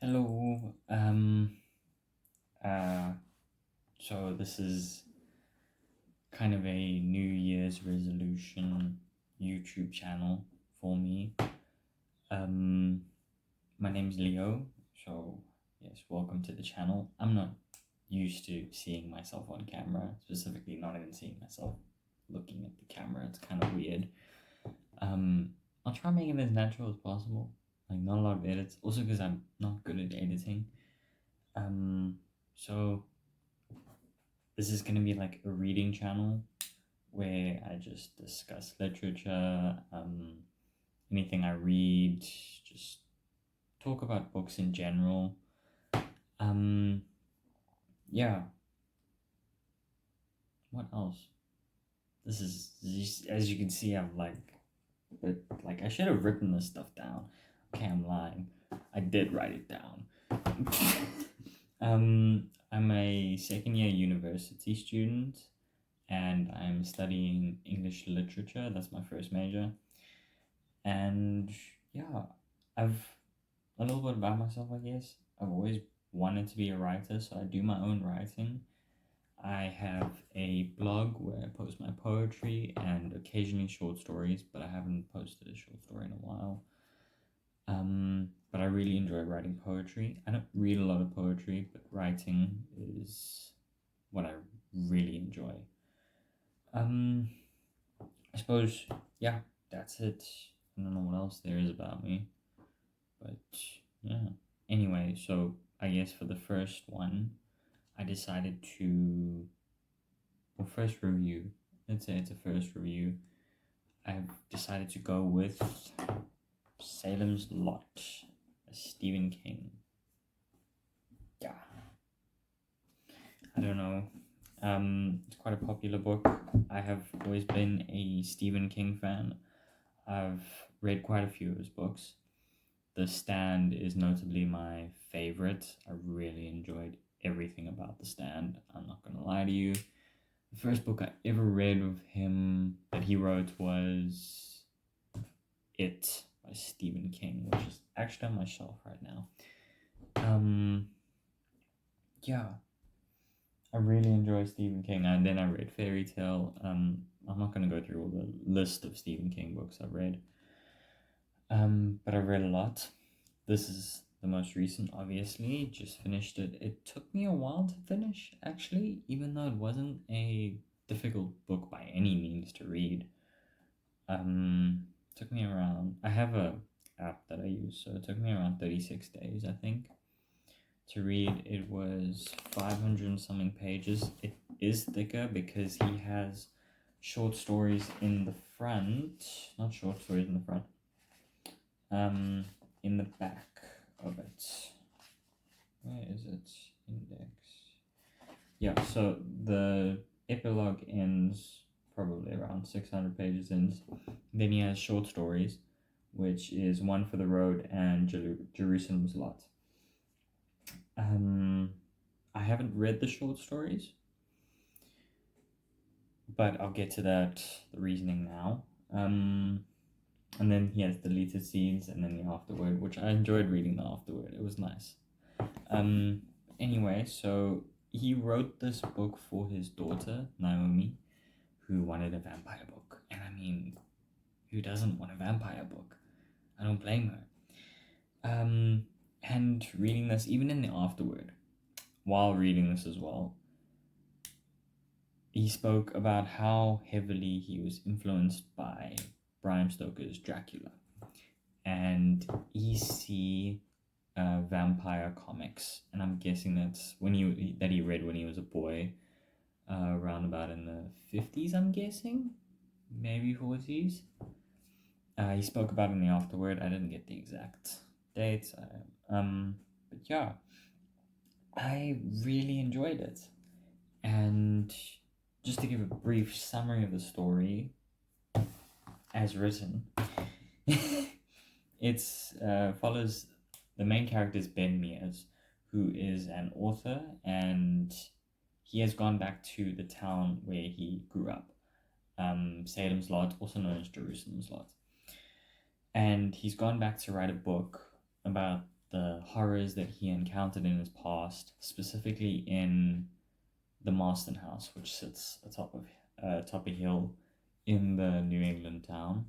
Hello. Uh, so this is kind of a New Year's resolution YouTube channel for me. Um, my name's Leo. So yes, welcome to the channel. I'm not used to seeing myself on camera, specifically not even seeing myself looking at the camera. It's kind of weird. Um, I'll try making it as natural as possible. Like not a lot of edits. Also because I'm not good at editing. Um, so this is going to be like a reading channel where I just discuss literature, anything I read, just talk about books in general. Um, yeah, what else? As you can see, but I should have written this stuff down. Okay, I'm lying. I did write it down. I'm a second year university student and I'm studying English literature. That's my first major. And yeah, I've a little bit about myself, I guess. I've always wanted to be a writer, so I do my own writing. I have a blog where I post my poetry and occasionally short stories, but I haven't posted a short story in a while. But I really enjoy writing poetry. I don't read a lot of poetry, but writing is what I really enjoy. Um, I suppose, yeah, that's it. I don't know what else there is about me, but yeah. Anyway, so I guess for the first one, I decided to, well, first review, let's say it's a first review, I've decided to go with Salem's Lot, Stephen King. Yeah, I don't know. It's quite a popular book. I have always been a Stephen King fan. I've read quite a few of his books. The Stand is notably my favorite. I really enjoyed everything about The Stand. I'm not going to lie to you. The first book I ever read of him that he wrote was It by Stephen King, which is actually on my shelf right now. Yeah, I really enjoy Stephen King. And then I read Fairy Tale. I'm not going to go through all the list of Stephen King books I've read. But I've read a lot. This is the most recent, obviously. Just finished it. It took me a while to finish, actually, even though it wasn't a difficult book by any means to read. Took me around. I have a app that I use, so it took me around 36 days, I think, to read. It was 500 and something pages. It is thicker because he has short stories in the front, not short stories in the front. In the back of it. Where is it? Index. Yeah, so the epilogue ends probably around 600 pages in. Then he has short stories, which is One for the Road and Jerusalem's Lot. I haven't read the short stories, but I'll get to that, the reasoning now. And then he has deleted scenes and then the afterword, which I enjoyed reading the afterword. It was nice. Anyway, so he wrote this book for his daughter, Naomi, who wanted a vampire book. And I mean, who doesn't want a vampire book? I don't blame her. And reading this, even in the afterword, while reading this as well, he spoke about how heavily he was influenced by Bram Stoker's Dracula and EC vampire comics, and I'm guessing that's that he read when he was a boy, around about in the 50s. I'm guessing, maybe 40s. He spoke about it in the afterword. I didn't get the exact dates. But yeah, I really enjoyed it, and just to give a brief summary of the story as written, it's follows the main character is Ben Mears, who is an author, and he has gone back to the town where he grew up, Salem's Lot, also known as Jerusalem's Lot. And he's gone back to write a book about the horrors that he encountered in his past, specifically in the Marston House, which sits atop a hill in the New England town.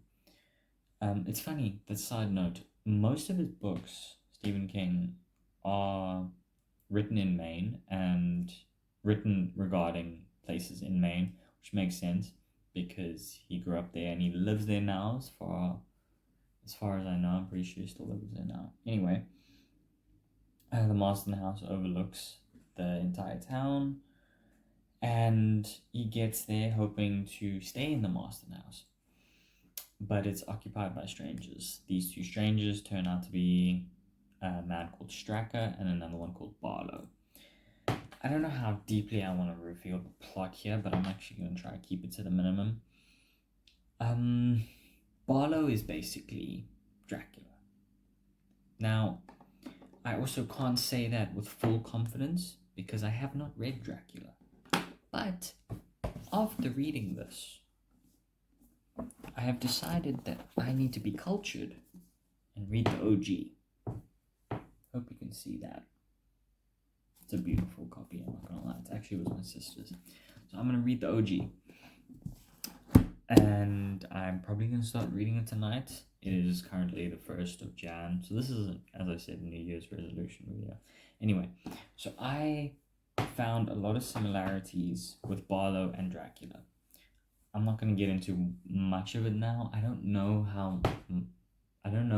It's funny, that side note, most of his books, Stephen King, are written in Maine and written regarding places in Maine, which makes sense because he grew up there and he lives there now, as far as I know. I'm pretty sure he still lives there now. Anyway, the Marston House overlooks the entire town, and he gets there hoping to stay in the Marston House, but it's occupied by strangers. These two strangers turn out to be a man called Stracker and another one called Barlow. I don't know how deeply I want to reveal the plot here, but I'm actually going to try to keep it to the minimum. Barlow is basically Dracula. Now, I also can't say that with full confidence because I have not read Dracula. But after reading this, I have decided that I need to be cultured and read the OG. Hope you can see that. It's a beautiful copy, I'm not gonna lie. It actually was my sister's. So I'm gonna read the OG. And I'm probably gonna start reading it tonight. It is currently the 1st of Jan. So this is, as I said, a New Year's resolution video. Anyway, so I found a lot of similarities with Barlow and Dracula. I'm not going to get into much of it now. I don't know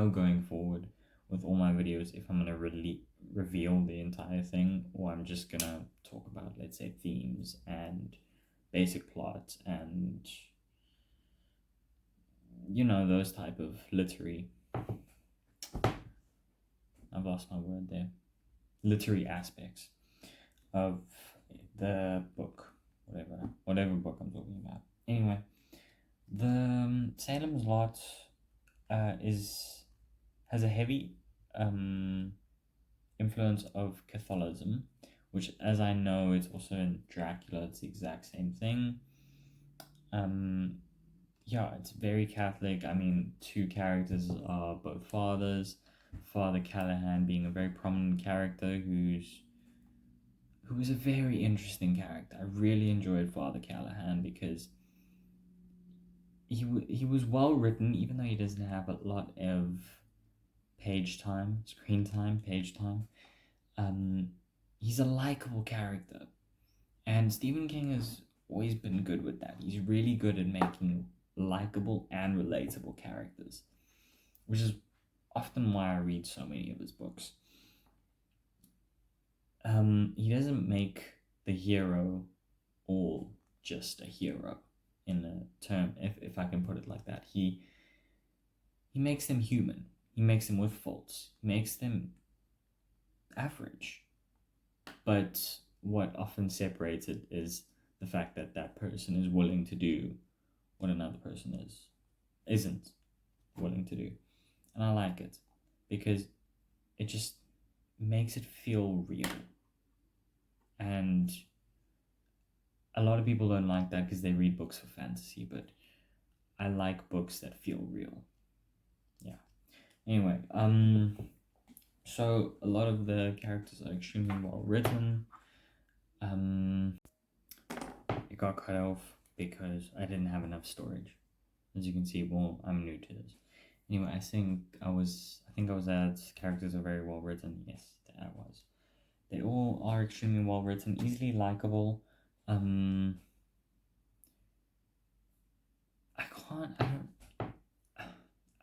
going forward with all my videos if I'm going to really reveal the entire thing, or I'm just going to talk about, let's say, themes and basic plot and, those type of literary, I've lost my word there, literary aspects of the book, whatever book I'm talking about. Anyway, the Salem's Lot has a heavy influence of Catholicism, which, as I know, it's also in Dracula. It's the exact same thing. Yeah, it's very Catholic. I mean, two characters are both fathers. Father Callahan being a very prominent character who is a very interesting character. I really enjoyed Father Callahan because he was well written, even though he doesn't have a lot of page time. He's a likable character, and Stephen King has always been good with that. He's really good at making likable and relatable characters, which is often why I read so many of his books. He doesn't make the hero all just a hero in a term, if I can put it like that. He makes them human. He makes them with faults. He makes them average. But what often separates it is the fact that that person is willing to do what another person isn't willing to do. And I like it because it just makes it feel real. And a lot of people don't like that because they read books for fantasy, but I like books that feel real. Yeah. Anyway, so a lot of the characters are extremely well written. It got cut off because I didn't have enough storage. As you can see, well, I'm new to this. Anyway, I think I was at characters are very well written. Yes, I was. They all are extremely well written, easily likable. I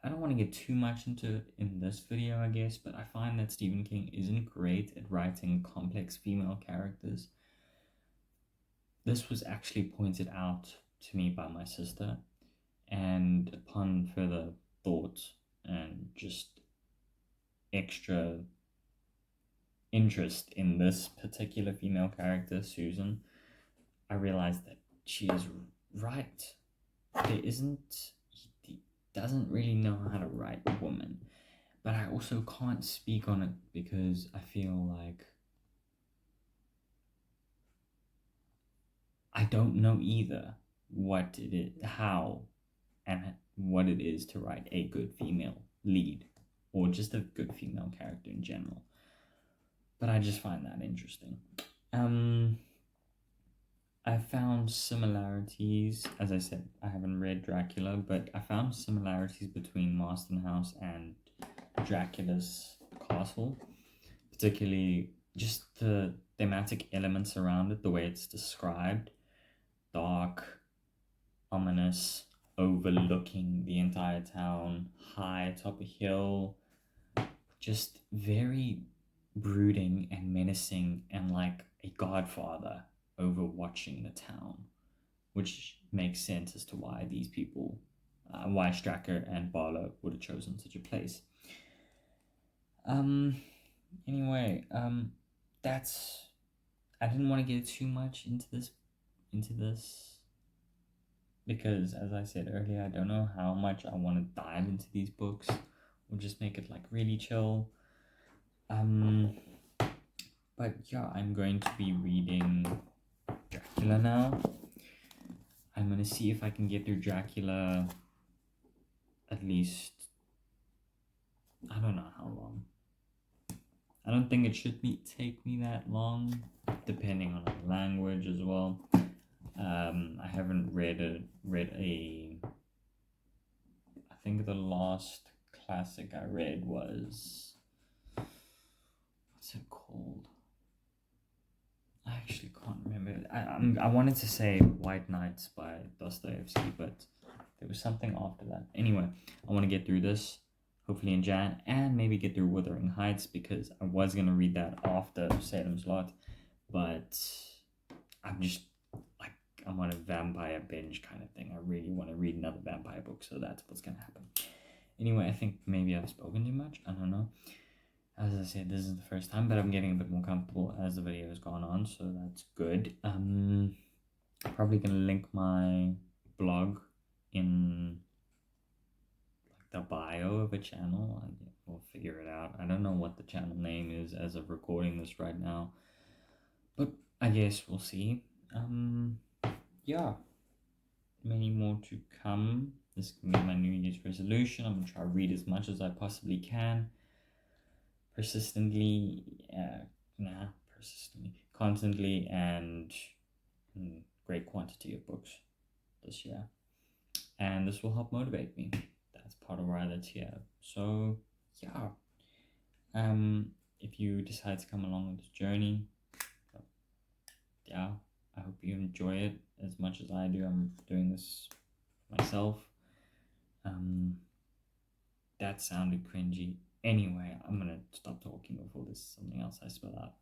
don't want to get too much into it in this video, I guess, but I find that Stephen King isn't great at writing complex female characters. This was actually pointed out to me by my sister, and upon further thought and just extra interest in this particular female character, Susan, I realized that she is right. He doesn't really know how to write a woman, but I also can't speak on it because I feel like I don't know either what it is, how, and what it is to write a good female lead. or just a good female character in general. But I just find that interesting. Um, I found similarities. As I said, I haven't read Dracula, but I found similarities between Marston House and Dracula's castle, particularly just the thematic elements around it, the way it's described: dark, ominous, overlooking the entire town, high atop a hill, just very brooding and menacing, and like a godfather overwatching the town, which makes sense as to why these people, why Stracker and Barlow would have chosen such a place. Um. Anyway, that's. I didn't want to get too much into this because, as I said earlier, I don't know how much I want to dive into these books, or just make it like really chill. Um. But yeah, I'm going to be reading Dracula now. I'm gonna see if I can get through Dracula at least. I don't know how long. I don't think it should take me that long, depending on the language as well. I haven't read a. I think the last classic I read was, what's it called? I actually can't remember. I wanted to say White Nights by Dostoevsky, but there was something after that. Anyway, I want to get through this, hopefully in Jan, and maybe get through Wuthering Heights, because I was going to read that after Salem's Lot, but I'm just like, I'm on a vampire binge kind of thing. I really want to read another vampire book, so that's what's going to happen. Anyway, I think maybe I've spoken too much. I don't know. As I said, this is the first time, but I'm getting a bit more comfortable as the video has gone on, so that's good. Probably gonna link my blog in like the bio of a channel. We'll figure it out. I don't know what the channel name is as of recording this right now, but I guess we'll see. Yeah, many more to come. This can be my New Year's resolution. I'm gonna try to read as much as I possibly can. Persistently, constantly, and great quantity of books this year. And this will help motivate me. That's part of why that's here. So, yeah. If you decide to come along with this journey, yeah, I hope you enjoy it as much as I do. I'm doing this myself. That sounded cringy. Anyway, I'm gonna stop talking before there's something else I spell out.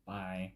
Bye.